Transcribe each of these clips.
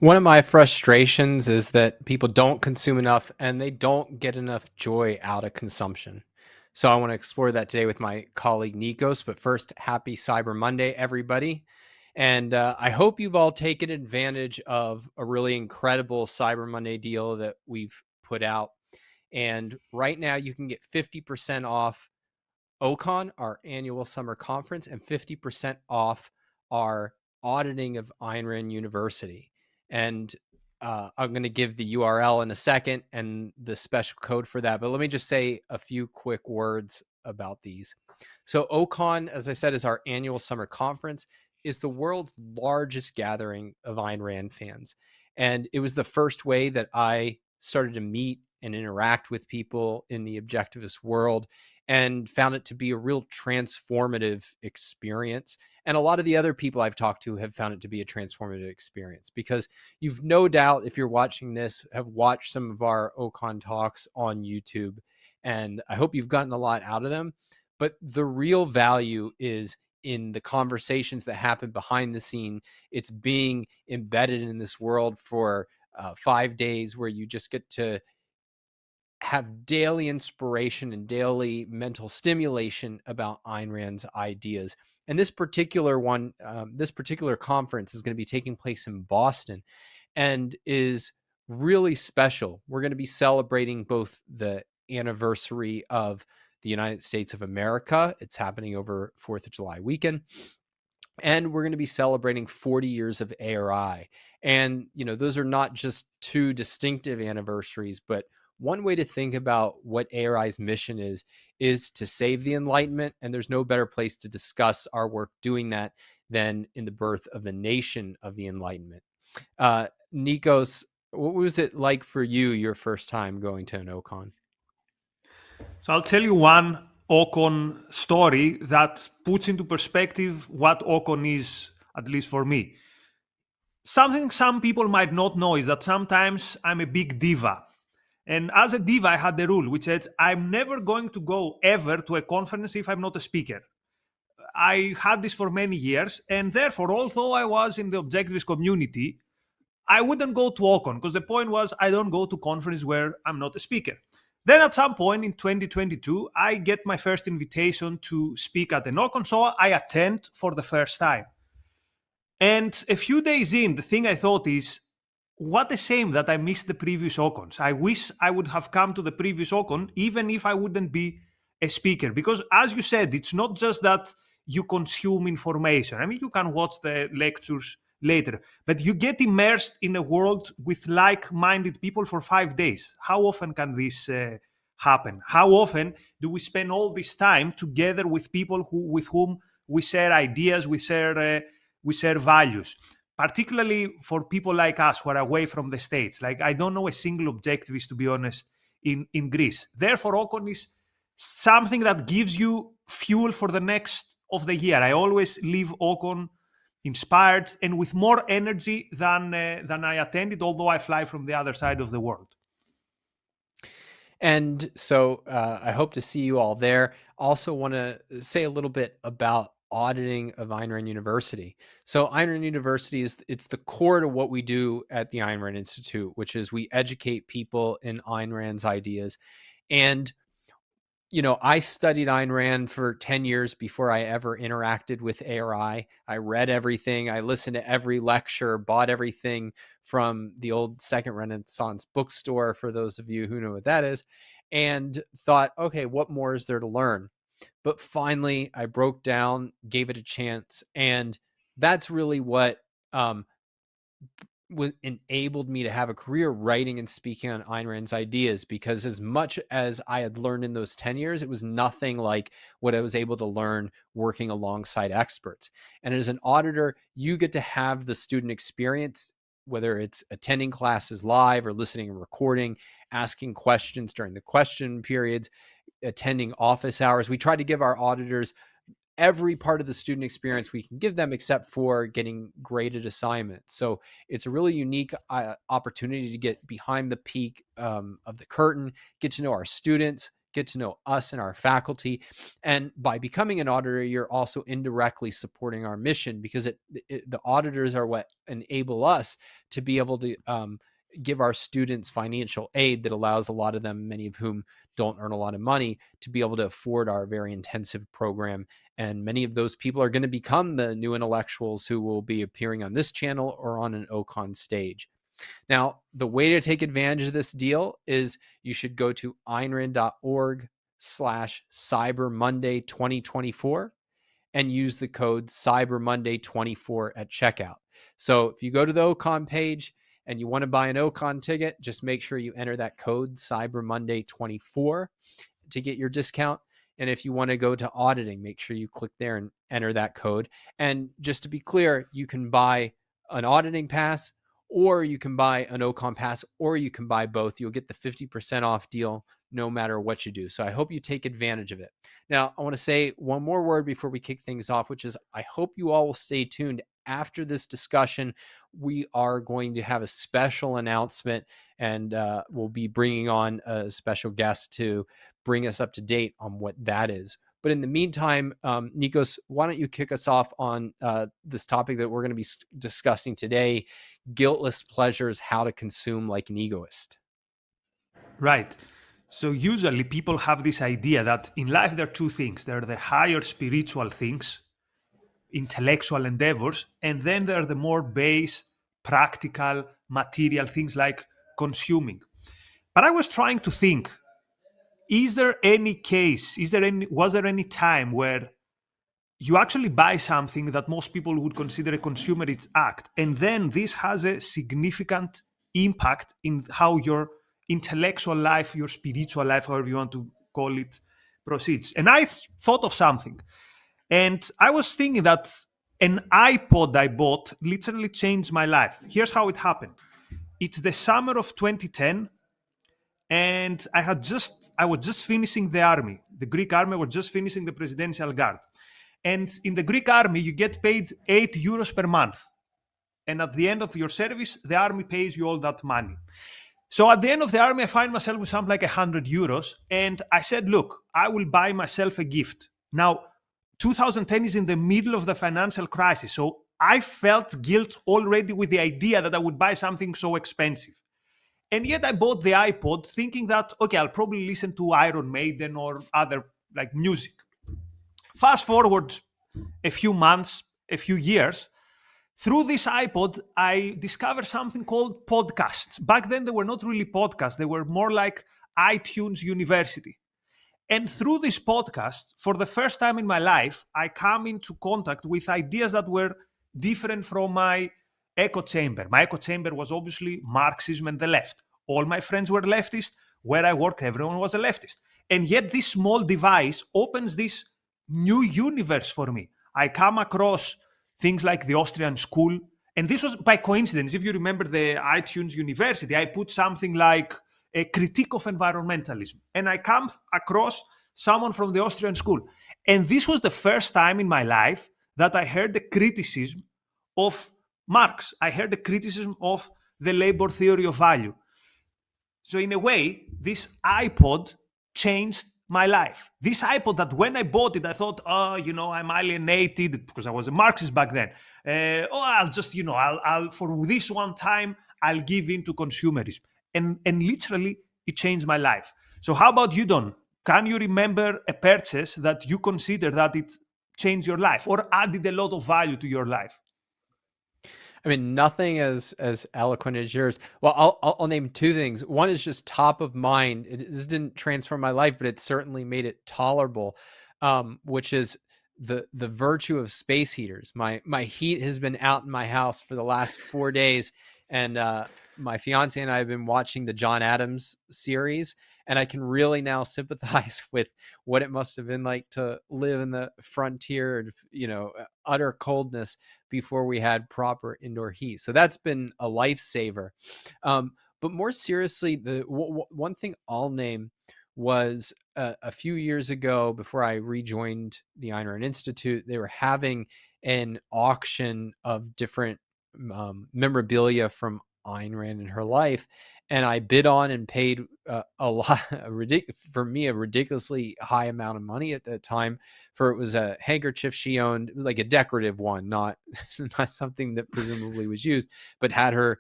One of my frustrations is that people don't consume enough and they don't get enough joy out of consumption. So I want to explore that today with my colleague Nikos. But first, happy Cyber Monday, everybody. And I hope you've all taken advantage of a really incredible Cyber Monday deal that we've put out. And right now, you can get 50% off OCON, our annual summer conference, and 50% off our auditing of Ayn Rand University. And I'm going to give the URL in a second and the special code for that. But let me just say a few quick words about these. So OCON, as I said, is our annual summer conference, is the world's largest gathering of Ayn Rand fans. And it was the first way that I started to meet and interact with people in the objectivist world and found it to be a real transformative experience. And a lot of the other people I've talked to have found it to be a transformative experience because you've no doubt, if you're watching this, have watched some of our Ocon talks on YouTube. And I hope you've gotten a lot out of them. But the real value is in the conversations that happen behind the scene. It's being embedded in this world for 5 days where you just get to have daily inspiration and daily mental stimulation about Ayn Rand's ideas. And this particular one, this particular conference is going to be taking place in Boston and is really special. We're going to be celebrating both the anniversary of the United States of America. It's happening over 4th of July weekend. And we're going to be celebrating 40 years of ARI. And, those are not just two distinctive anniversaries, but one way to think about what ARI's mission is to save the Enlightenment. And there's no better place to discuss our work doing that than in the birth of the nation of the Enlightenment. Nikos, what was it like for you your first time going to an OCON? So I'll tell you one Ocon story that puts into perspective what Ocon is, at least for me. Something some people might not know is that sometimes I'm a big diva. And as a diva, I had the rule which says I'm never going to go ever to a conference if I'm not a speaker. I had this for many years, and therefore, although I was in the objectivist community, I wouldn't go to Ocon because the point was I don't go to conferences where I'm not a speaker. Then at some point in 2022, I get my first invitation to speak at an Ocon, so I attend for the first time. And a few days in, the thing I thought is, what a shame that I missed the previous Ocons. I wish I would have come to the previous Ocon, even if I wouldn't be a speaker. Because as you said, it's not just that you consume information. I mean, you can watch the lectures later, but you get immersed in a world with like-minded people for 5 days. How often can this happen? How often do we spend all this time together with people with whom we share ideas, we share values? Particularly for people like us who are away from the States. Like, I don't know a single objectivist, to be honest, in Greece. Therefore, Ocon is something that gives you fuel for the next of the year. I always leave Ocon inspired and with more energy than I attended, although I fly from the other side of the world. And so I hope to see you all there. Also want to say a little bit about auditing of Ayn Rand University. So Ayn Rand University it's the core to what we do at the Ayn Rand Institute, which is we educate people in Ayn Rand's ideas. And I studied Ayn Rand for 10 years before I ever interacted with ARI. I read everything. I listened to every lecture, bought everything from the old Second Renaissance bookstore, for those of you who know what that is, and thought, okay, what more is there to learn? But finally, I broke down, gave it a chance, and that's really what enabled me to have a career writing and speaking on Ayn Rand's ideas, because as much as I had learned in those 10 years, it was nothing like what I was able to learn working alongside experts. And as an auditor, you get to have the student experience, whether it's attending classes live or listening and recording, asking questions during the question periods, attending office hours. We try to give our auditors every part of the student experience we can give them, except for getting graded assignments. So it's a really unique opportunity to get behind the peak of the curtain, get to know our students, get to know us and our faculty. And by becoming an auditor, you're also indirectly supporting our mission, because the auditors are what enable us to be able to give our students financial aid that allows a lot of them, many of whom don't earn a lot of money, to be able to afford our very intensive program. And many of those people are going to become the new intellectuals who will be appearing on this channel or on an Ocon stage. Now, the way to take advantage of this deal is you should go to aynrand.org/Cyber Monday 2024 and use the code Cyber Monday 24 at checkout. So if you go to the Ocon page and you want to buy an Ocon ticket, just make sure you enter that code Cyber Monday 24 to get your discount. And if you want to go to auditing, make sure you click there and enter that code. And just to be clear, you can buy an auditing pass, or you can buy an Ocon pass, or you can buy both. You'll get the 50% off deal no matter what you do. So I hope you take advantage of it. Now, I want to say one more word before we kick things off, which is I hope you all will stay tuned. After this discussion, we are going to have a special announcement, and we'll be bringing on a special guest to bring us up to date on what that is. But in the meantime, Nikos, why don't you kick us off on this topic that we're going to be discussing today, guiltless pleasures, how to consume like an egoist. Right. So usually people have this idea that in life there are two things. There are the higher spiritual things, intellectual endeavors, and then there are the more base, practical, material things like consuming. But I was trying to think, was there any time where you actually buy something that most people would consider a consumerist act, and then this has a significant impact in how your intellectual life, your spiritual life, however you want to call it, proceeds? And I thought of something, and I was thinking that an iPod I bought literally changed my life. Here's how it happened. It's the summer of 2010, and I was just finishing the army. The Greek army was just finishing the Presidential Guard. And in the Greek army, you get paid €8 per month. And at the end of your service, the army pays you all that money. So at the end of the army, I find myself with something like €100. And I said, look, I will buy myself a gift. Now, 2010 is in the middle of the financial crisis. So I felt guilt already with the idea that I would buy something so expensive. And yet I bought the iPod thinking that, okay, I'll probably listen to Iron Maiden or other like music. Fast forward a few months, a few years, through this iPod, I discovered something called podcasts. Back then, they were not really podcasts. They were more like iTunes University. And through this podcast, for the first time in my life, I come into contact with ideas that were different from my echo chamber. My echo chamber was obviously Marxism and the left. All my friends were leftist. Where I worked, everyone was a leftist. And yet this small device opens this new universe for me. I come across things like the Austrian school. And this was by coincidence. If you remember the iTunes University, I put something like a critique of environmentalism. And I come across someone from the Austrian school. And this was the first time in my life that I heard the criticism of Marx. I heard the criticism of the labor theory of value. So in a way, this iPod changed my life. This iPod that when I bought it, I thought, I'm alienated because I was a Marxist back then. I'll just, I'll for this one time, I'll give in to consumerism. And literally, it changed my life. So how about you, Don? Can you remember a purchase that you consider that it changed your life or added a lot of value to your life? I mean, nothing as eloquent as yours. Well, I'll name two things. One is just top of mind. This didn't transform my life, but it certainly made it tolerable, which is the virtue of space heaters. My heat has been out in my house for the last 4 days, and my fiance and I have been watching the John Adams series, and I can really now sympathize with what it must have been like to live in the frontier, utter coldness before we had proper indoor heat. So that's been a lifesaver. But more seriously, the one thing I'll name was a few years ago, before I rejoined the Ayn Rand Institute, they were having an auction of different memorabilia from Ayn Rand in her life, and I bid on and paid a lot, for me, a ridiculously high amount of money at that time. For it was a handkerchief she owned. It was like a decorative one, not not something that presumably was used, but had her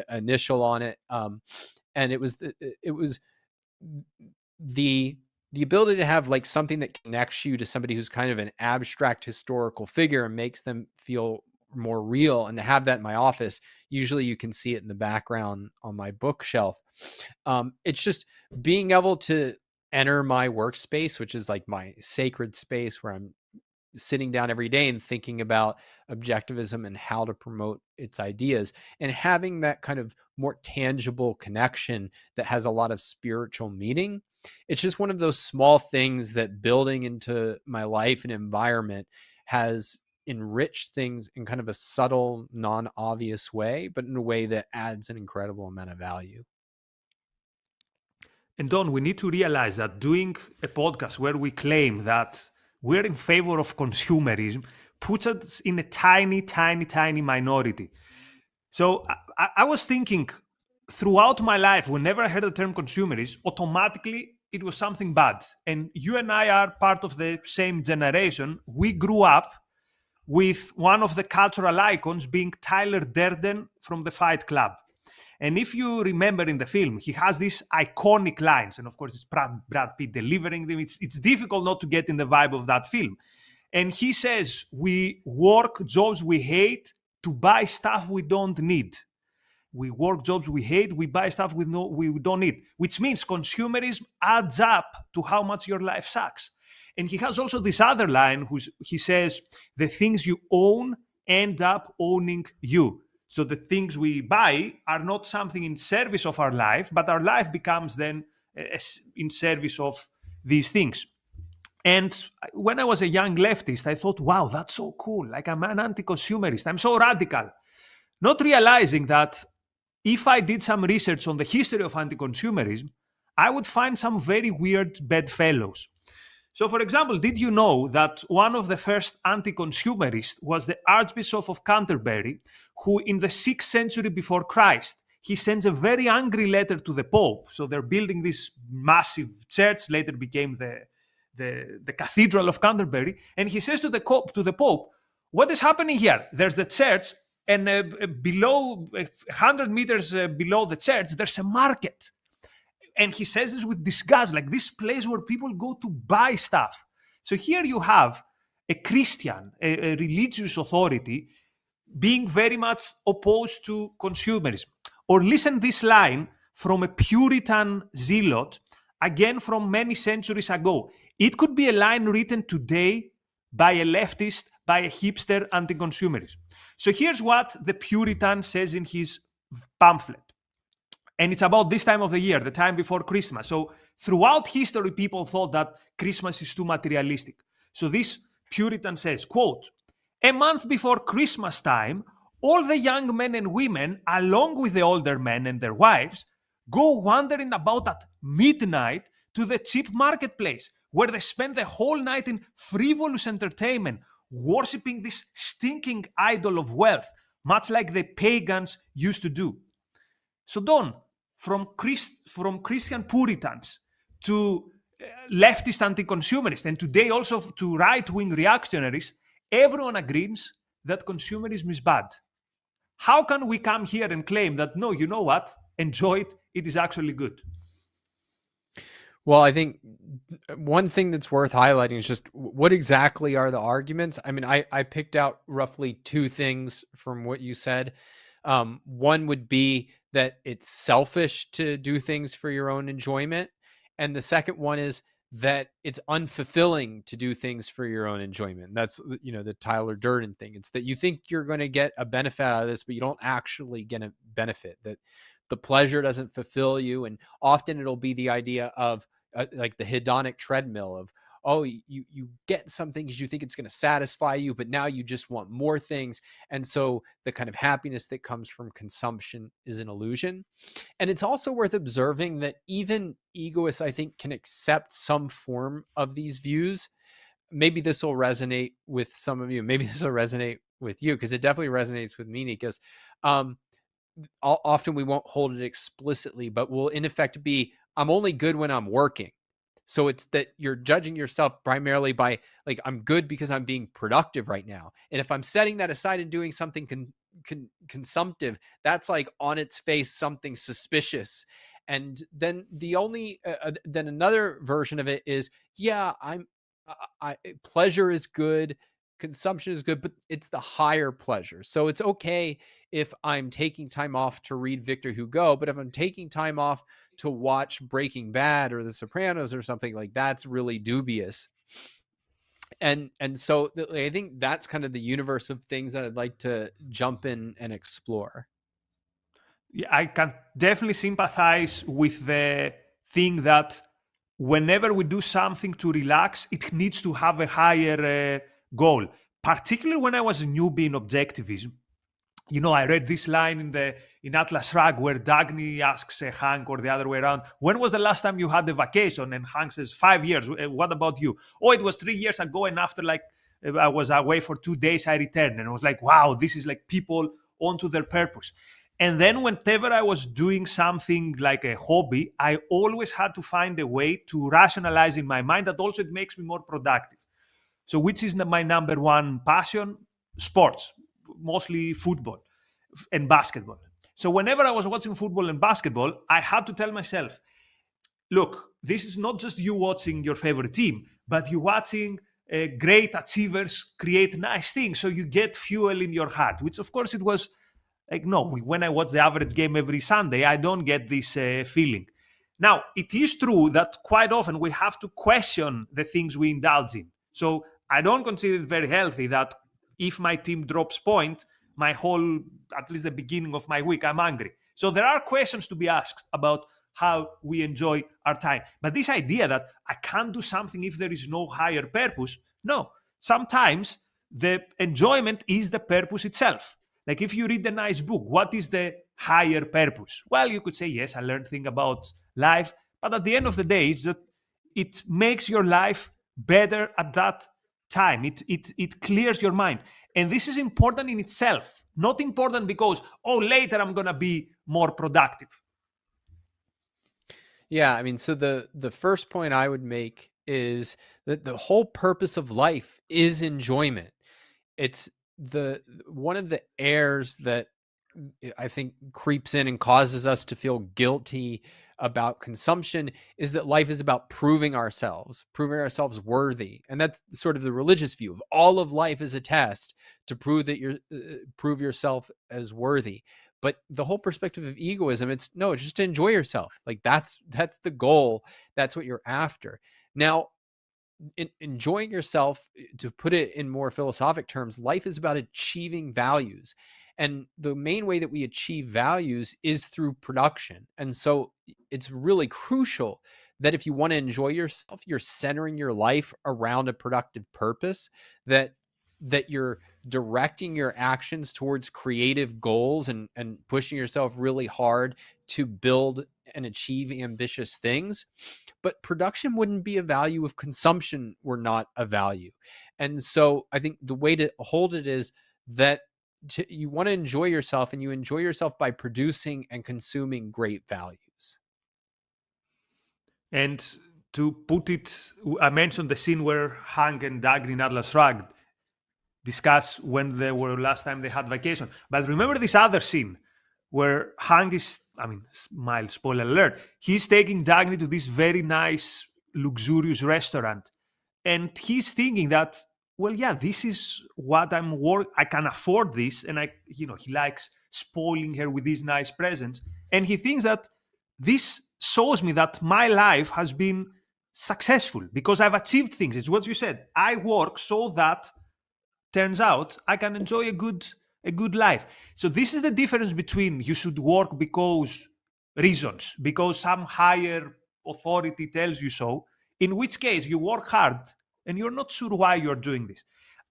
initial on it. And it was the the ability to have like something that connects you to somebody who's kind of an abstract historical figure and makes them feel more real, and to have that in my office. Usually you can see it in the background on my bookshelf. It's just being able to enter my workspace, which is like my sacred space where I'm sitting down every day and thinking about objectivism and how to promote its ideas, and having that kind of more tangible connection that has a lot of spiritual meaning. It's just one of those small things that, building into my life and environment, has enriched things in kind of a subtle, non-obvious way, but in a way that adds an incredible amount of value. And Don, we need to realize that doing a podcast where we claim that we're in favor of consumerism puts us in a tiny, tiny, tiny minority. So I was thinking throughout my life, whenever I heard the term consumerism, automatically it was something bad. And you and I are part of the same generation. We grew up with one of the cultural icons being Tyler Durden from the Fight Club. And if you remember in the film, he has these iconic lines, and of course it's Brad Pitt delivering them. It's difficult not to get in the vibe of that film. And he says, we work jobs we hate to buy stuff we don't need. We work jobs we hate, we buy stuff we don't need, which means consumerism adds up to how much your life sucks. And he has also this other line, he says, the things you own end up owning you. So the things we buy are not something in service of our life, but our life becomes then in service of these things. And when I was a young leftist, I thought, wow, that's so cool. Like, I'm an anti-consumerist. I'm so radical. Not realizing that if I did some research on the history of anti-consumerism, I would find some very weird bedfellows. So, for example, did you know that one of the first anti-consumerists was the Archbishop of Canterbury, who in the 6th century before Christ, he sends a very angry letter to the Pope. So they're building this massive church, later became the Cathedral of Canterbury. And he says to the Pope, what is happening here? There's the church, and below, 100 meters below the church, there's a market. And he says this with disgust, like this place where people go to buy stuff. So here you have a Christian, a religious authority, being very much opposed to consumerism. Or listen this line from a Puritan zealot, again from many centuries ago. It could be a line written today by a leftist, by a hipster anti-consumerist. So here's what the Puritan says in his pamphlet. And it's about this time of the year, the time before Christmas. So throughout history, people thought that Christmas is too materialistic. So this Puritan says, quote, a month before Christmas time, all the young men and women, along with the older men and their wives, go wandering about at midnight to the cheap marketplace, where they spend the whole night in frivolous entertainment, worshipping this stinking idol of wealth, much like the pagans used to do. So Don, from Christian Puritans to leftist anti-consumerists, and today also to right-wing reactionaries, everyone agrees that consumerism is bad. How can we come here and claim that, no, you know what, enjoy it, it is actually good? Well, I think one thing that's worth highlighting is just what exactly are the arguments. I mean, I picked out roughly two things from what you said. One would be that it's selfish to do things for your own enjoyment. And the second one is that it's unfulfilling to do things for your own enjoyment. That's, the Tyler Durden thing. It's that you think you're going to get a benefit out of this, but you don't actually get a benefit, that the pleasure doesn't fulfill you. And often it'll be the idea of like the hedonic treadmill of, oh, you get something because you think it's going to satisfy you, but now you just want more things. And so the kind of happiness that comes from consumption is an illusion. And it's also worth observing that even egoists, I think, can accept some form of these views. Maybe this will resonate with some of you. Maybe this will resonate with you, because it definitely resonates with me, Nikos. often we won't hold it explicitly, but will in effect be, I'm only good when I'm working. So it's that you're judging yourself primarily by, like, I'm good because I'm being productive right now. And if I'm setting that aside and doing something consumptive, that's like on its face something suspicious. And then then another version of it is, yeah, pleasure is good, consumption is good, but it's the higher pleasure. So it's okay if I'm taking time off to read Victor Hugo, but if I'm taking time off to watch Breaking Bad or The Sopranos or something, like, that's really dubious. And so I think that's kind of the universe of things that I'd like to jump in and explore. Yeah, I can definitely sympathize with the thing that whenever we do something to relax, it needs to have a higher goal. Particularly when I was a newbie in objectivism, I read this line in Atlas Shrugged where Dagny asks Hank, or the other way around, when was the last time you had a vacation? And Hank says, 5 years. What about you? Oh, it was 3 years ago, and after I was away for 2 days, I returned. And I was like, wow, this is like people onto their purpose. And then whenever I was doing something like a hobby, I always had to find a way to rationalize in my mind that also it makes me more productive. So which is my number one passion? Sports, mostly football and basketball. So whenever I was watching football and basketball, I had to tell myself, look, this is not just you watching your favorite team, but you watching great achievers create nice things. So you get fuel in your heart, which of course it was like, no, when I watch the average game every Sunday, I don't get this feeling. Now, it is true that quite often we have to question the things we indulge in. So I don't consider it very healthy that if my team drops point, my whole, at least the beginning of my week, I'm angry. So there are questions to be asked about how we enjoy our time. But this idea that I can't do something if there is no higher purpose, no. Sometimes the enjoyment is the purpose itself. Like if you read a nice book, what is the higher purpose? Well, you could say, yes, I learned things about life. But at the end of the day, it's that it makes your life better at that time. It clears your mind. And this is important in itself, not important because, oh, later I'm going to be more productive. Yeah, I mean, so the first point I would make is that the whole purpose of life is enjoyment. It's the one of the errors that I think creeps in and causes us to feel guilty about consumption is that life is about proving ourselves worthy. And that's sort of the religious view of all of life is a test to prove that prove yourself as worthy. But the whole perspective of egoism, it's just to enjoy yourself. Like that's the goal. That's what you're after. Now, enjoying yourself, to put it in more philosophic terms, life is about achieving values. And the main way that we achieve values is through production. And so it's really crucial that if you want to enjoy yourself, you're centering your life around a productive purpose, that you're directing your actions towards creative goals and pushing yourself really hard to build and achieve ambitious things. But production wouldn't be a value if consumption were not a value. And so I think the way to hold it is that you want to enjoy yourself, and you enjoy yourself by producing and consuming great values. And to put it, I mentioned the scene where Hank and Dagny in Atlas Shrugged discuss when they were last time they had vacation. But remember this other scene where Hank is, mild spoiler alert, he's taking Dagny to this very nice, luxurious restaurant. And he's thinking that, well, yeah, this is what I can afford this. And he likes spoiling her with these nice presents. And he thinks that this shows me that my life has been successful because I've achieved things. It's what you said. I work so that turns out I can enjoy a good life. So this is the difference between you should work because some higher authority tells you so, in which case you work hard and you're not sure why you're doing this.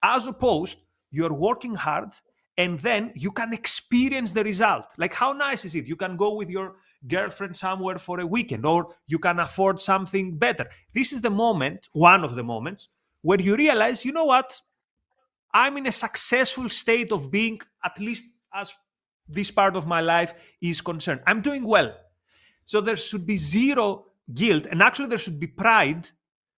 As opposed, you're working hard and then you can experience the result. Like how nice is it? You can go with your girlfriend somewhere for a weekend, or you can afford something better. This is the moment, one of the moments, where you realize, you know what? I'm in a successful state of being, at least as this part of my life is concerned. I'm doing well. So there should be zero guilt, and actually there should be pride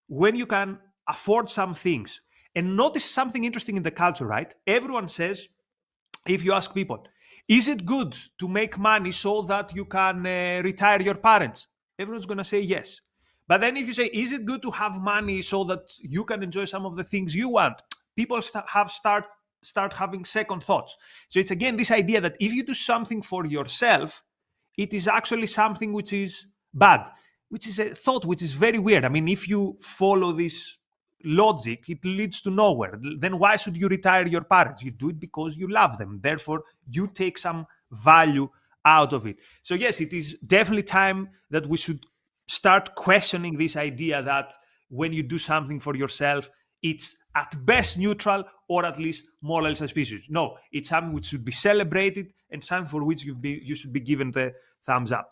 when you can afford some things. And notice something interesting in the culture, right? Everyone says, if you ask people, is it good to make money so that you can retire your parents? Everyone's going to say yes. But then if you say, is it good to have money so that you can enjoy some of the things you want? People start having second thoughts. So it's again this idea that if you do something for yourself, it is actually something which is bad, which is a thought which is very weird. I mean, if you follow this logic, it leads to nowhere. Then why should you retire your parents? You do it because you love them. Therefore, you take some value out of it. So yes, it is definitely time that we should start questioning this idea that when you do something for yourself, it's at best neutral or at least morally suspicious. No, it's something which should be celebrated and something for which you should be given the thumbs up.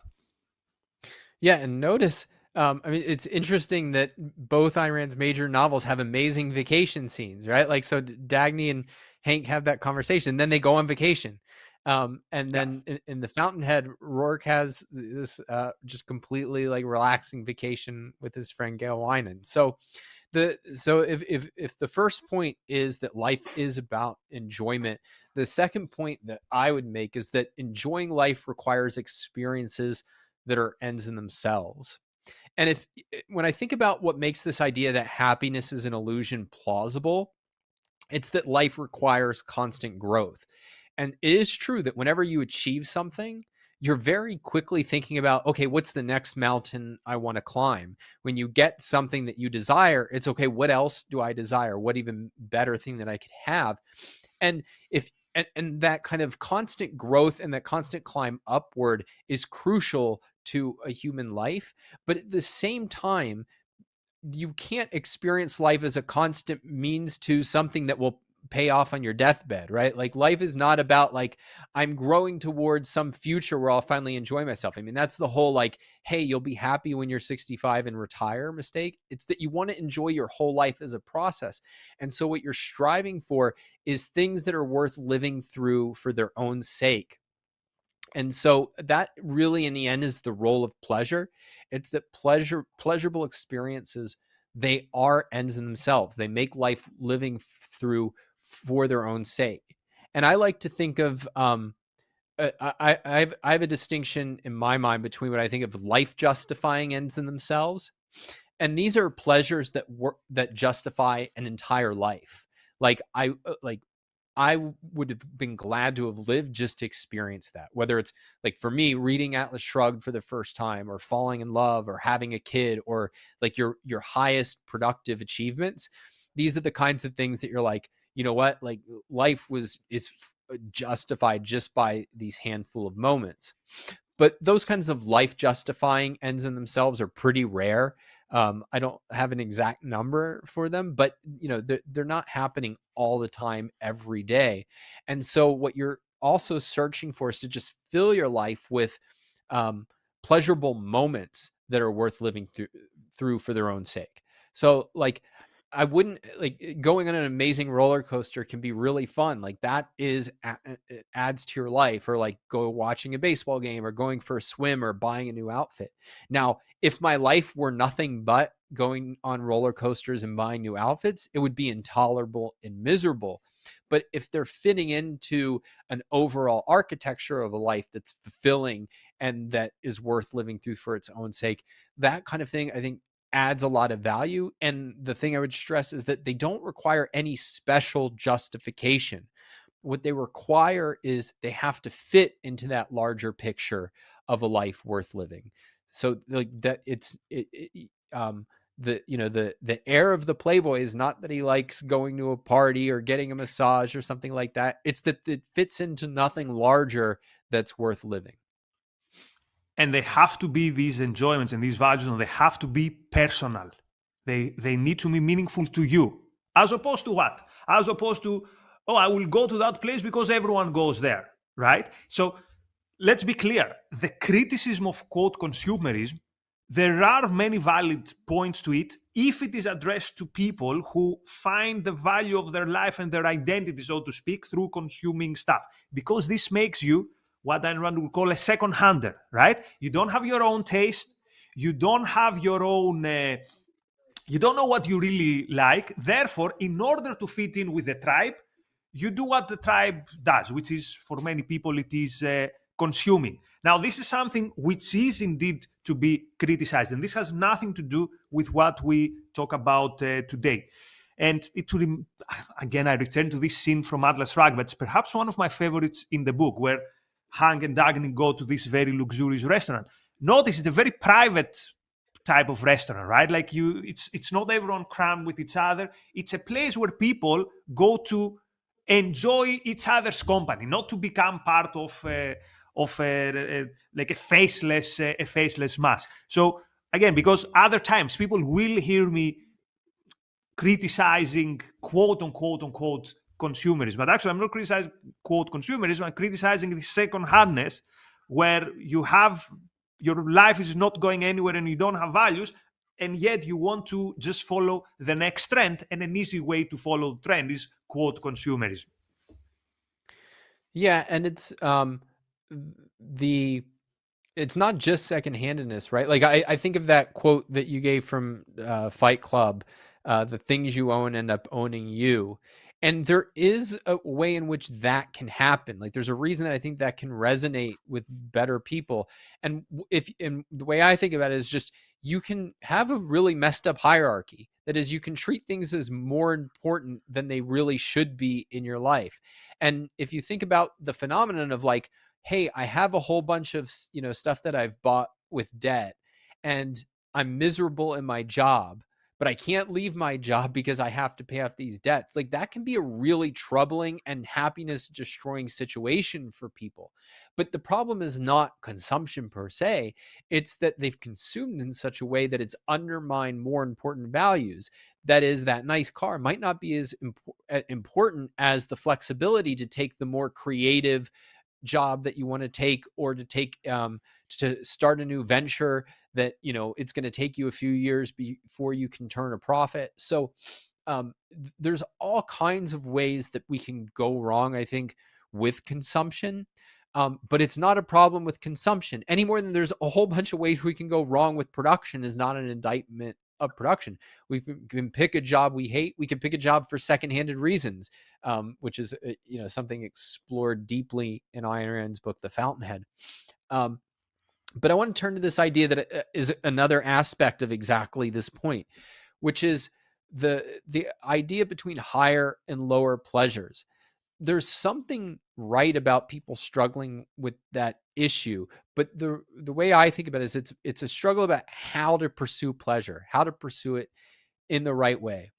Yeah, and notice, I mean, it's interesting that both Ayn Rand's major novels have amazing vacation scenes, right? Like, so Dagny and Hank have that conversation, then they go on vacation. And then in The Fountainhead, Rourke has this just completely like relaxing vacation with his friend Gail Wynan. So if the first point is that life is about enjoyment, the second point that I would make is that enjoying life requires experiences that are ends in themselves. And when I think about what makes this idea that happiness is an illusion plausible, it's that life requires constant growth. And it is true that whenever you achieve something, you're very quickly thinking about, okay, what's the next mountain I want to climb? When you get something that you desire, it's okay, what else do I desire? What even better thing that I could have? And and that kind of constant growth and that constant climb upward is crucial to a human life. But at the same time, you can't experience life as a constant means to something that will pay off on your deathbed, right? Like, life is not about like, I'm growing towards some future where I'll finally enjoy myself. I mean, that's the whole like, hey, you'll be happy when you're 65 and retire mistake. It's that you want to enjoy your whole life as a process. And so what you're striving for is things that are worth living through for their own sake. And so that really in the end is the role of pleasure. It's that pleasurable experiences, they are ends in themselves. They make life living through for their own sake. And I like to think of I have a distinction in my mind between what I think of life justifying ends in themselves, and these are pleasures that justify an entire life. Like I would have been glad to have lived just to experience that. Whether it's like for me, reading Atlas Shrugged for the first time, or falling in love, or having a kid, or like your highest productive achievements. These are the kinds of things that you're like, you know what, like life is justified just by these handful of moments. But those kinds of life justifying ends in themselves are pretty rare. I don't have an exact number for them, but they're not happening all the time every day. And so what you're also searching for is to just fill your life with pleasurable moments that are worth living through for their own sake. So like, I wouldn't like going on an amazing roller coaster can be really fun. Like that it adds to your life, or like go watching a baseball game, or going for a swim, or buying a new outfit. Now, if my life were nothing but going on roller coasters and buying new outfits, it would be intolerable and miserable. But if they're fitting into an overall architecture of a life that's fulfilling and that is worth living through for its own sake, that kind of thing, I think, adds a lot of value. And the thing I would stress is that they don't require any special justification. What they require is they have to fit into that larger picture of a life worth living. So like that the air of the Playboy is not that he likes going to a party or getting a massage or something like that. It's that it fits into nothing larger that's worth living. And they have to be these enjoyments and these values, and they have to be personal. They need to be meaningful to you. As opposed to what? As opposed to, oh, I will go to that place because everyone goes there, right? So let's be clear. The criticism of, quote, consumerism, there are many valid points to it if it is addressed to people who find the value of their life and their identity, so to speak, through consuming stuff. Because this makes you what Ayn Rand would call a second hander, right? You don't have your own taste. You don't have your own, you don't know what you really like. Therefore, in order to fit in with the tribe, you do what the tribe does, which is, for many people, it is consuming. Now, this is something which is indeed to be criticized, and this has nothing to do with what we talk about today. And again, I return to this scene from Atlas Shrugged, but it's perhaps one of my favorites in the book, where Hank and Dagny go to this very luxurious restaurant. Notice it's a very private type of restaurant, right? Like it's not everyone crammed with each other. It's a place where people go to enjoy each other's company, not to become part of like a faceless mass. So again, because other times people will hear me criticizing quote unquote consumerism, but actually I'm not criticizing quote consumerism. I'm criticizing the second-handness, where you have your life is not going anywhere and you don't have values, and yet you want to just follow the next trend, and an easy way to follow the trend is quote consumerism. Yeah, and the it's not just secondhandedness, right? Like I think of that quote that you gave from Fight Club, the things you own end up owning you. And there is a way in which that can happen. Like there's a reason that I think that can resonate with better people. And and the way I think about it is just, you can have a really messed up hierarchy. That is, you can treat things as more important than they really should be in your life. And if you think about the phenomenon of like, hey, I have a whole bunch of, stuff that I've bought with debt, and I'm miserable in my job, but I can't leave my job because I have to pay off these debts. Like that can be a really troubling and happiness destroying situation for people. But the problem is not consumption per se. It's that they've consumed in such a way that it's undermined more important values. That is, that nice car might not be as important as the flexibility to take the more creative job that you want to take, or to take to start a new venture that it's going to take you a few years before you can turn a profit. So there's all kinds of ways that we can go wrong, I think, with consumption. But it's not a problem with consumption any more than there's a whole bunch of ways we can go wrong with production. Is not an indictment of production. We can pick a job we hate. We can pick a job for secondhanded reasons, which is something explored deeply in Ayn Rand's book, The Fountainhead. But I want to turn to this idea that is another aspect of exactly this point, which is the idea between higher and lower pleasures. There's something right about people struggling with that issue, but the way I think about it is it's a struggle about how to pursue pleasure, how to pursue it in the right way.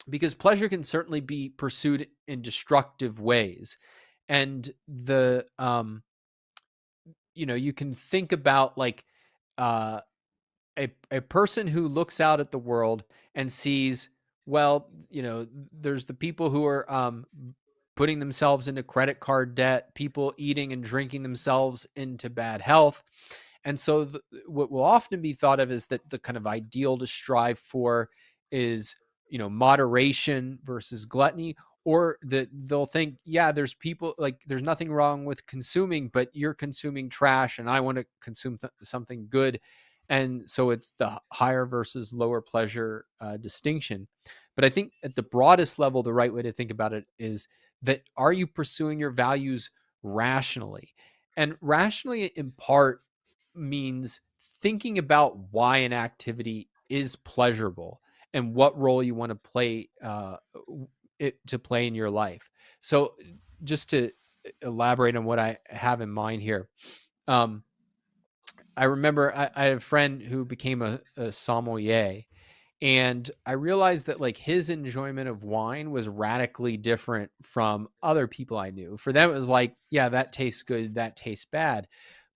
Because pleasure can certainly be pursued in destructive ways. And you can think about like a person who looks out at the world and sees, well, there's the people who are putting themselves into credit card debt, people eating and drinking themselves into bad health. And so what will often be thought of is that the kind of ideal to strive for is, moderation versus gluttony, or that they'll think, yeah, there's people like, there's nothing wrong with consuming, but you're consuming trash and I want to consume something good. And so it's the higher versus lower pleasure distinction. But I think at the broadest level, the right way to think about it is that, are you pursuing your values rationally? And rationally, in part, means thinking about why an activity is pleasurable and what role you want to play in your life. So just to elaborate on what I have in mind here, I remember I have a friend who became a sommelier, and I realized that like his enjoyment of wine was radically different from other people I knew. For them, it was like, yeah, that tastes good, that tastes bad.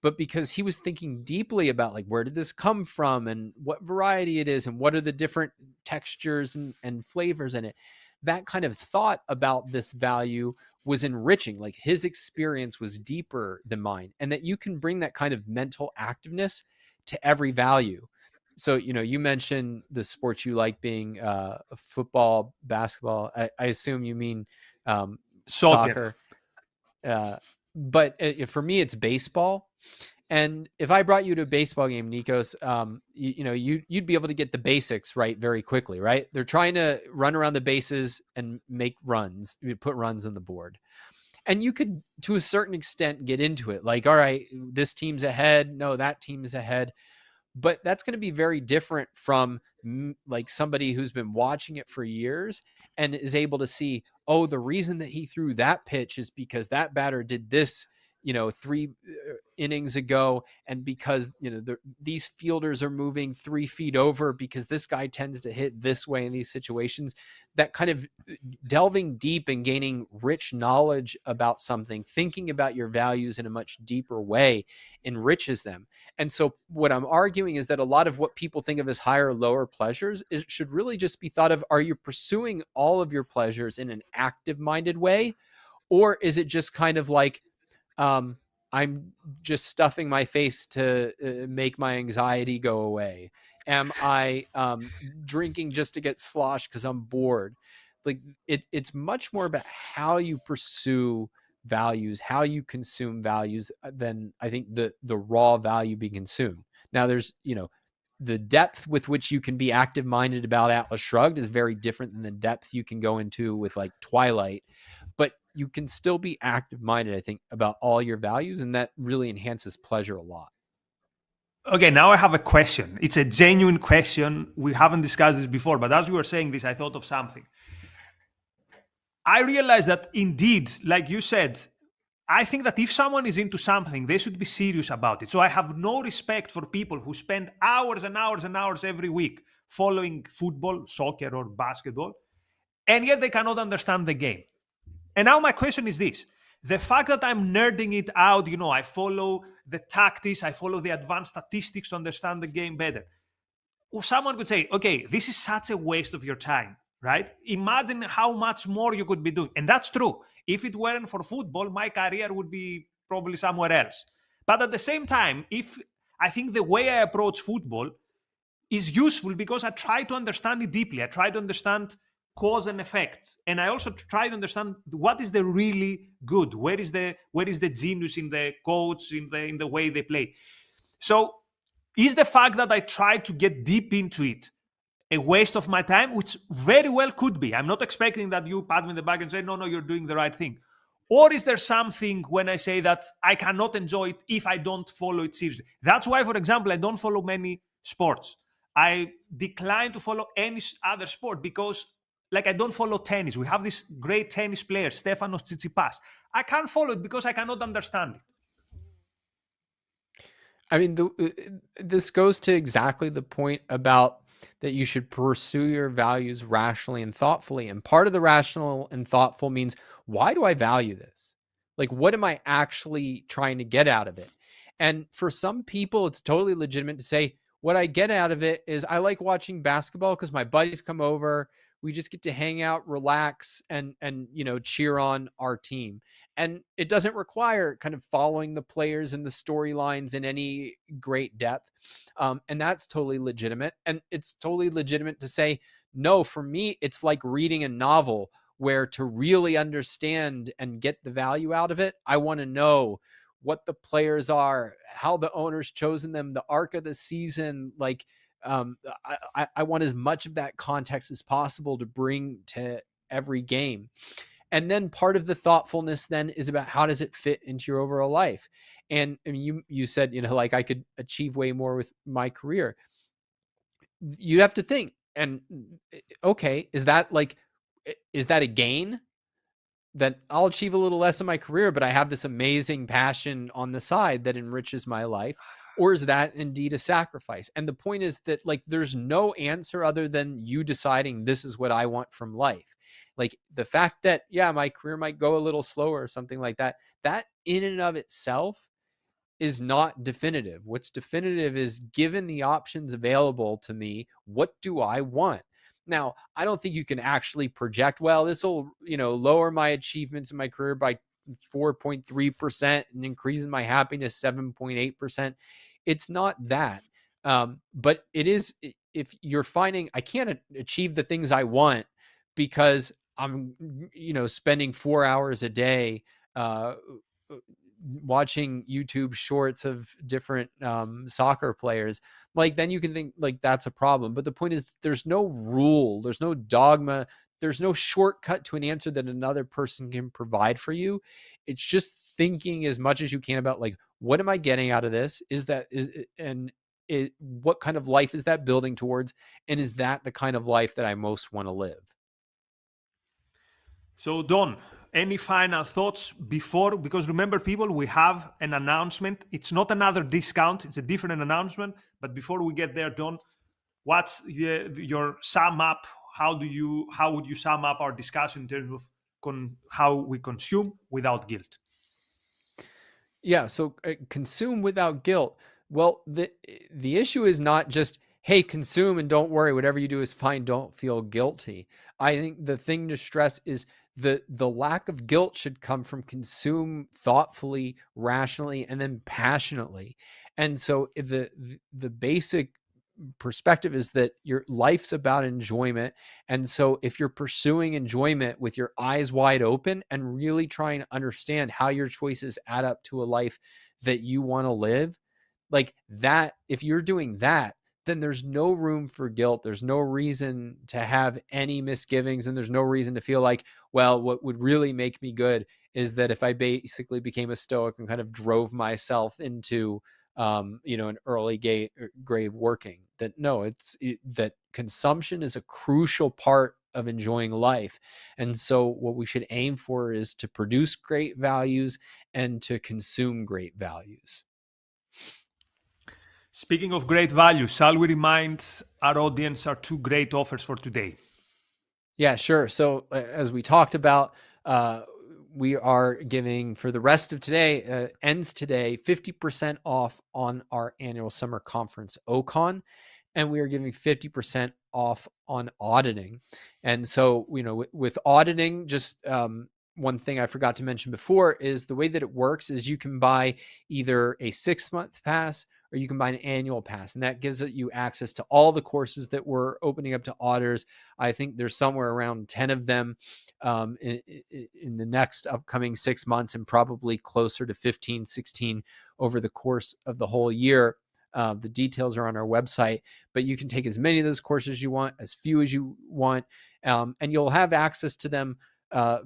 But because he was thinking deeply about like, where did this come from and what variety it is and what are the different textures and flavors in it, that kind of thought about this value was enriching. Like his experience was deeper than mine, and that you can bring that kind of mental activeness to every value. So, you mentioned the sports you like being football, basketball. I assume you mean Soccer. soccer. but for me, it's baseball. And if I brought you to a baseball game, Nikos, you'd be able to get the basics right very quickly, right? They're trying to run around the bases and make runs, put runs on the board. And you could, to a certain extent, get into it. Like, all right, this team's ahead. No, that team is ahead. But that's going to be very different from like somebody who's been watching it for years and is able to see, oh, the reason that he threw that pitch is because that batter did this, 3 innings ago, and because these fielders are moving 3 feet over because this guy tends to hit this way in these situations. That kind of delving deep and gaining rich knowledge about something, thinking about your values in a much deeper way, enriches them. And so what I'm arguing is that a lot of what people think of as higher or lower pleasures should really just be thought of, are you pursuing all of your pleasures in an active minded way? Or is it just kind of like, I'm just stuffing my face to make my anxiety go away? Am I drinking just to get sloshed because I'm bored? Like it's much more about how you pursue values, how you consume values, than I think the raw value being consumed. Now there's, the depth with which you can be active minded about Atlas Shrugged is very different than the depth you can go into with like Twilight, but you can still be active minded, I think, about all your values, and that really enhances pleasure a lot. Okay, now I have a question. It's a genuine question. We haven't discussed this before, but as you were saying this, I thought of something. I realized that indeed, like you said, I think that if someone is into something, they should be serious about it. So I have no respect for people who spend hours and hours and hours every week following football, soccer, or basketball, and yet they cannot understand the game. And now my question is this. The fact that I'm nerding it out, I follow the tactics, I follow the advanced statistics to understand the game better. Well, someone could say, okay, this is such a waste of your time, right? Imagine how much more you could be doing. And that's true. If it weren't for football, my career would be probably somewhere else. But at the same time, if I think the way I approach football is useful because I try to understand it deeply. I try to understand cause and effect, and I also try to understand what is the really good. Where is the genius in the coach, in the way they play. So, is the fact that I try to get deep into it a waste of my time? Which very well could be. I'm not expecting that you pat me in the back and say, no, you're doing the right thing. Or is there something when I say that I cannot enjoy it if I don't follow it seriously? That's why, for example, I don't follow many sports. I decline to follow any other sport because, like, I don't follow tennis. We have this great tennis player, Stefanos Tsitsipas. I can't follow it because I cannot understand it. I mean, this goes to exactly the point about that you should pursue your values rationally and thoughtfully. And part of the rational and thoughtful means, why do I value this? Like, what am I actually trying to get out of it? And for some people, it's totally legitimate to say, what I get out of it is I like watching basketball because my buddies come over. We just get to hang out, relax, and cheer on our team. And it doesn't require kind of following the players and the storylines in any great depth. And that's totally legitimate. And it's totally legitimate to say, no, for me, it's like reading a novel where to really understand and get the value out of it, I want to know what the players are, how the owner's chosen them, the arc of the season. Like, I want as much of that context as possible to bring to every game. And then part of the thoughtfulness then is about how does it fit into your overall life? And I mean, you said, like I could achieve way more with my career. You have to think, and okay, is that a gain? That I'll achieve a little less in my career, but I have this amazing passion on the side that enriches my life? Or is that indeed a sacrifice? And the point is that, like, there's no answer other than you deciding this is what I want from life. Like, the fact that, yeah, my career might go a little slower or something like that, that in and of itself is not definitive. What's definitive is, given the options available to me, what do I want? Now, I don't think you can actually project, well, this will, lower my achievements in my career by 4.3% and increasing my happiness 7.8%. It's not that. But it is, if you're finding I can't achieve the things I want because I'm, spending 4 hours a day watching YouTube shorts of different soccer players, like then you can think like that's a problem. But the point is, there's no rule, there's no dogma, there's no shortcut to an answer that another person can provide for you. It's just thinking as much as you can about like, what am I getting out of this? What kind of life is that building towards? And is that the kind of life that I most want to live? So, Don, any final thoughts before? Because remember, people, we have an announcement. It's not another discount, it's a different announcement. But before we get there, Don, what's your sum up? How would you sum up our discussion in terms of how we consume without guilt? Yeah, so consume without guilt. Well, the issue is not just, hey, consume and don't worry, whatever you do is fine, don't feel guilty. I think the thing to stress is the lack of guilt should come from consume thoughtfully, rationally, and then passionately. And so the basic perspective is that your life's about enjoyment. And so if you're pursuing enjoyment with your eyes wide open and really trying to understand how your choices add up to a life that you want to live, like that, if you're doing that, then there's no room for guilt. There's no reason to have any misgivings. And there's no reason to feel like, well, what would really make me good is that if I basically became a stoic and kind of drove myself into an early grave working. That no, that consumption is a crucial part of enjoying life. And so what we should aim for is to produce great values and to consume great values. Speaking of great values, shall we remind our audience our two great offers for today? Yeah, sure. So as we talked about, we are giving for the rest of today, ends today, 50% off on our annual summer conference, OCON, and we are giving 50% off on auditing. And so, with auditing, just one thing I forgot to mention before is the way that it works is you can buy either a 6-month pass or you can buy an annual pass. And that gives you access to all the courses that we're opening up to auditors. I think there's somewhere around 10 of them in the next upcoming 6 months, and probably closer to 15, 16 over the course of the whole year. The details are on our website, but you can take as many of those courses as you want, as few as you want, and you'll have access to them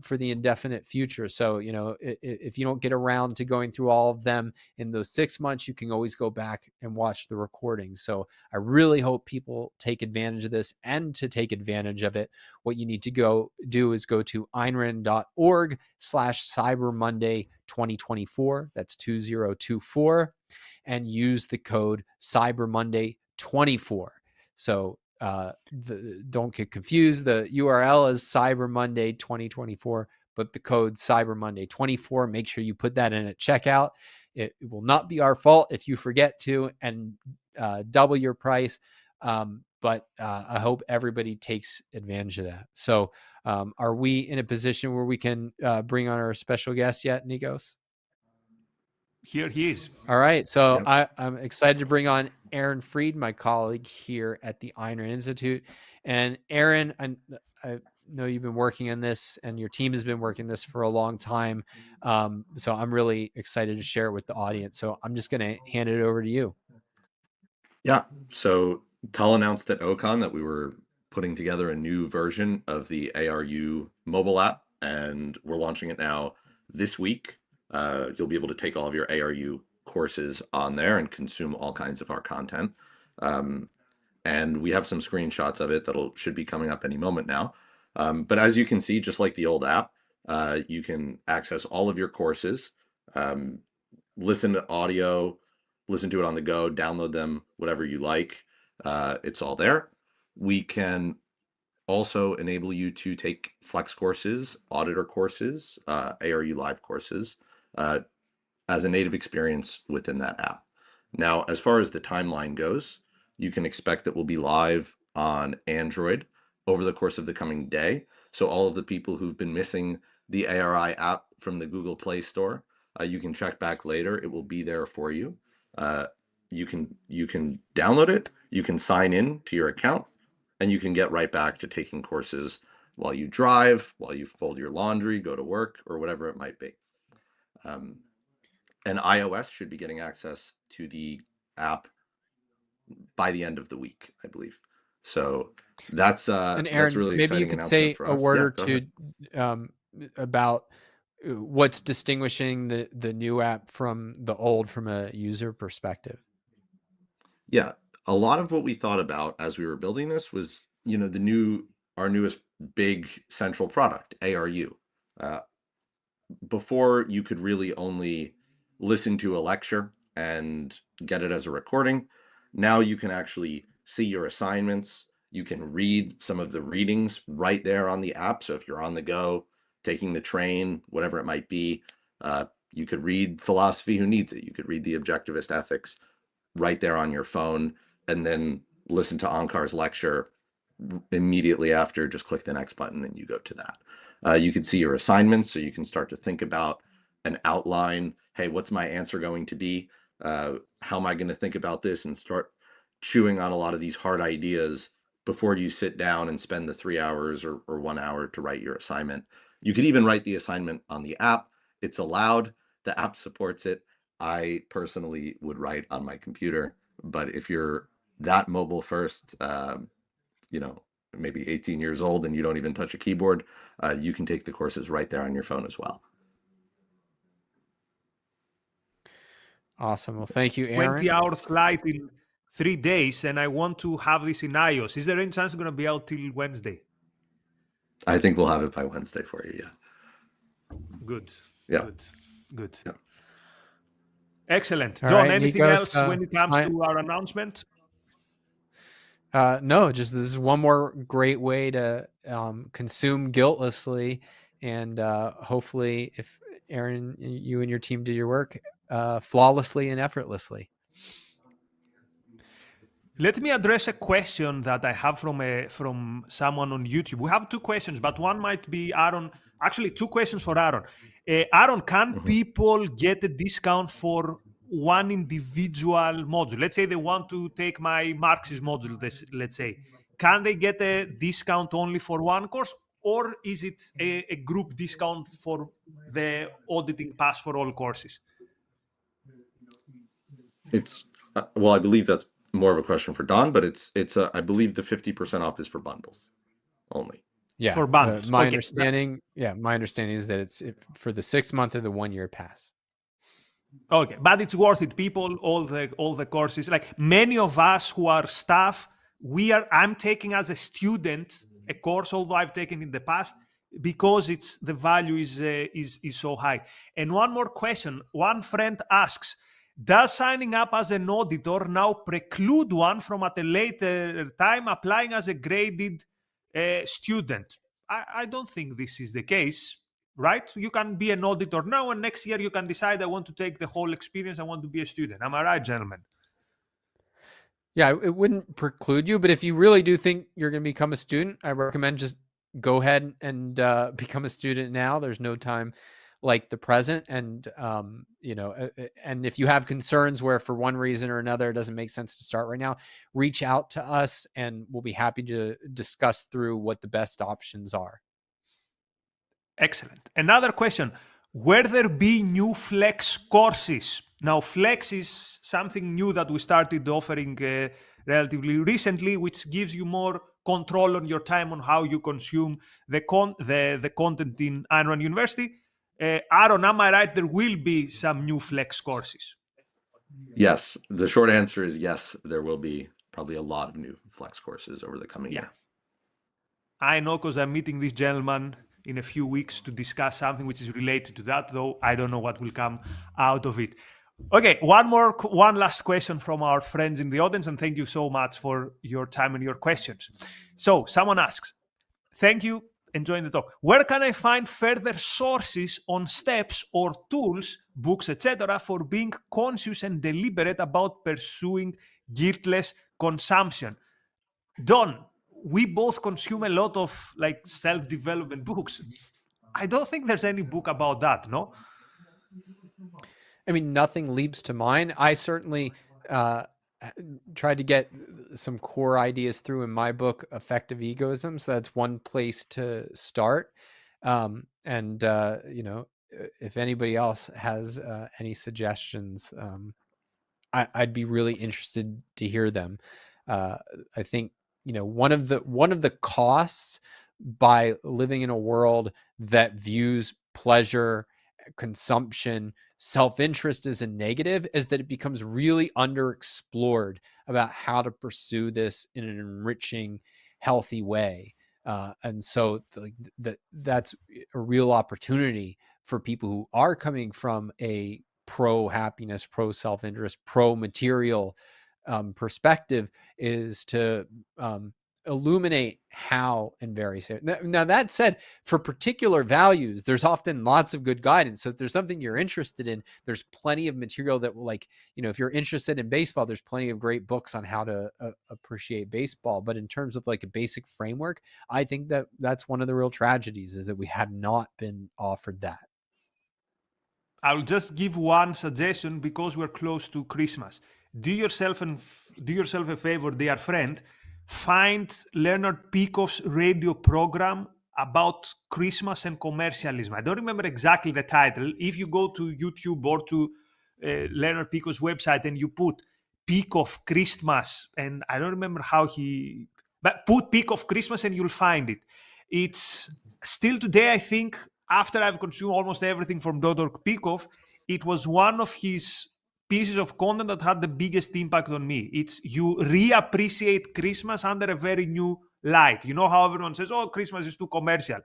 for the indefinite future. So, if you don't get around to going through all of them in those 6 months, you can always go back and watch the recording. So I really hope people take advantage of this. And to take advantage of it, what you need to go do is go to aynrand.org/Cyber Monday 2024. That's 2024. And use the code Cyber Monday 24. So don't get confused. The URL is Cyber Monday 2024, but the code Cyber Monday 24. Make sure you put that in at checkout. It will not be our fault if you forget to and double your price. But I hope everybody takes advantage of that. So, are we in a position where we can bring on our special guest yet, Nikos? Here he is. All right. So Yep. I'm excited to bring on Aaron Freed, my colleague here at the Ayn Rand Institute. And Aaron, I know you've been working on this and your team has been working this for a long time. So I'm really excited to share it with the audience. So I'm just going to hand it over to you. Yeah. So Tal announced at OCON that we were putting together a new version of the ARU mobile app, and we're launching it now this week. You'll be able to take all of your ARU courses on there and consume all kinds of our content. And we have some screenshots of it that should be coming up any moment now. But as you can see, just like the old app, you can access all of your courses, listen to audio, listen to it on the go, download them, whatever you like. It's all there. We can also enable you to take flex courses, auditor courses, ARU live courses, as a native experience within that app. Now, as far as the timeline goes, you can expect that we'll be live on Android over the course of the coming day. So all of the people who've been missing the ARI app from the Google Play Store, you can check back later. It will be there for you. You can download it, you can sign in to your account, and you can get right back to taking courses while you drive, while you fold your laundry, go to work, or whatever it might be. and iOS should be getting access to the app by the end of the week, I believe. So that's And Aaron, really maybe you exciting could announcement say for a us. word Yeah, or go ahead. two about what's distinguishing the new app from the old from a user perspective. Yeah, a lot of what we thought about as we were building this was, our newest big central product, ARU. Uh, Before you could really only listen to a lecture and get it as a recording. Now you can actually see your assignments. You can read some of the readings right there on the app. So if you're on the go, taking the train, whatever it might be, you could read Philosophy Who Needs It. You could read the Objectivist Ethics right there on your phone, and then listen to Ankar's lecture immediately after. Just click the next button and you go to that. You can see your assignments, so you can start to think about an outline. Hey, what's my answer going to be? How am I going to think about this? And start chewing on a lot of these hard ideas before you sit down and spend the 3 hours or 1 hour to write your assignment. You could even write the assignment on the app. It's allowed. The app supports it. I personally would write on my computer, but if you're that mobile first, maybe 18 years old and you don't even touch a keyboard, you can take the courses right there on your phone as well. Awesome. Well, thank you, 20-hour Aaron. flight in 3 days, and I want to have this in iOS. Is there any chance it's going to be out till Wednesday? I think we'll have it by Wednesday for you. Yeah. Good. Yeah. Good. Yeah. Excellent. All Don, right, anything Nikos, else when it comes to our announcement? No, just this is one more great way to consume guiltlessly, and hopefully, if Aaron, you and your team did your work flawlessly and effortlessly. Let me address a question that I have from someone on YouTube. We have two questions, but one might be Aaron. Actually, two questions for Aaron. Aaron, can people get a discount for one individual module? Let's say they want to take my Marxist module, let's say. Can they get a discount only for one course, or is it a group discount for the auditing pass for all courses? It's well, I believe that's more of a question for Don, but it's I believe the 50% off is for bundles only. Yeah, For bundles. my Okay. understanding. Yeah, my understanding is that it's for the 6 month or the 1 year pass. Okay, but it's worth it, people. All the courses, like many of us who are staff, I'm taking as a student a course, although I've taken in the past, because the value is so high. And one more question. One friend asks, does signing up as an auditor now preclude one from at a later time applying as a graded student? I don't think this is the case. Right? You can be an auditor now, and next year you can decide, I want to take the whole experience, I want to be a student. Am I right, gentlemen? Yeah, it wouldn't preclude you, but if you really do think you're going to become a student, I recommend just go ahead and become a student now. There's no time like the present. And, and if you have concerns where for one reason or another, it doesn't make sense to start right now, reach out to us and we'll be happy to discuss through what the best options are. Excellent. Another question. Will there be new Flex courses? Now, Flex is something new that we started offering relatively recently, which gives you more control on your time on how you consume the content in Ayn Rand University. Aaron, am I right? There will be some new Flex courses. Yes. The short answer is yes, there will be probably a lot of new Flex courses over the coming year. I know, because I'm meeting this gentleman in a few weeks to discuss something which is related to that, though I don't know what will come out of it. Okay, one last question from our friends in the audience, and thank you so much for your time and your questions. So someone asks, thank you, enjoying the talk. Where can I find further sources on steps or tools, books, etc., for being conscious and deliberate about pursuing guiltless consumption? Don, we both consume a lot of self-development books. I don't think there's any book about that, no? I mean, nothing leaps to mind. I certainly tried to get some core ideas through in my book, Effective Egoism. So that's one place to start. if anybody else has any suggestions, I'd be really interested to hear them. I think, one of the costs by living in a world that views pleasure, consumption, self-interest as a negative is that it becomes really underexplored about how to pursue this in an enriching, healthy way. And so that's a real opportunity for people who are coming from a pro happiness, pro self-interest, pro material perspective, is to illuminate how and various. Now, that said, for particular values, there's often lots of good guidance. So if there's something you're interested in, there's plenty of material that will, like, if you're interested in baseball, there's plenty of great books on how to appreciate baseball. But in terms of like a basic framework, I think that that's one of the real tragedies, is that we have not been offered that. I'll just give one suggestion because we're close to Christmas. Do yourself a favor, dear friend. Find Leonard Peikoff's radio program about Christmas and commercialism. I don't remember exactly the title. If you go to YouTube or to Leonard Peikoff's website and you put Peikoff Christmas, and I don't remember but put Peikoff Christmas and you'll find it. It's still today, I think, after I've consumed almost everything from Dr. Peikoff, it was one of his pieces of content that had the biggest impact on me. It's you reappreciate Christmas under a very new light. You know how everyone says, oh, Christmas is too commercial.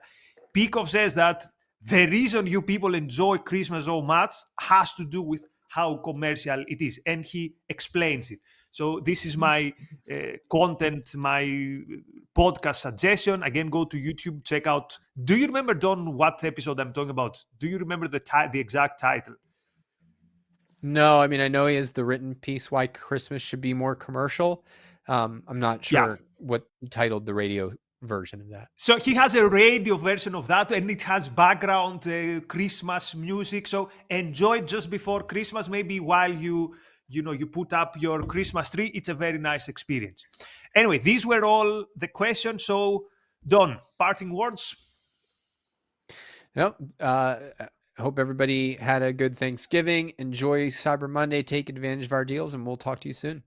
Peikoff says that the reason you people enjoy Christmas so much has to do with how commercial it is. And he explains it. So this is my content, my podcast suggestion. Again, go to YouTube, check out. Do you remember, Don, what episode I'm talking about? Do you remember the exact title? No, I mean, I know he has the written piece, Why Christmas Should Be More Commercial. I'm not sure what he titled the radio version of that. So he has a radio version of that, and it has background Christmas music. So enjoy it just before Christmas, maybe while you put up your Christmas tree. It's a very nice experience. Anyway, these were all the questions. So, Don, parting words? Yep. I hope everybody had a good Thanksgiving. Enjoy Cyber Monday. Take advantage of our deals, and we'll talk to you soon.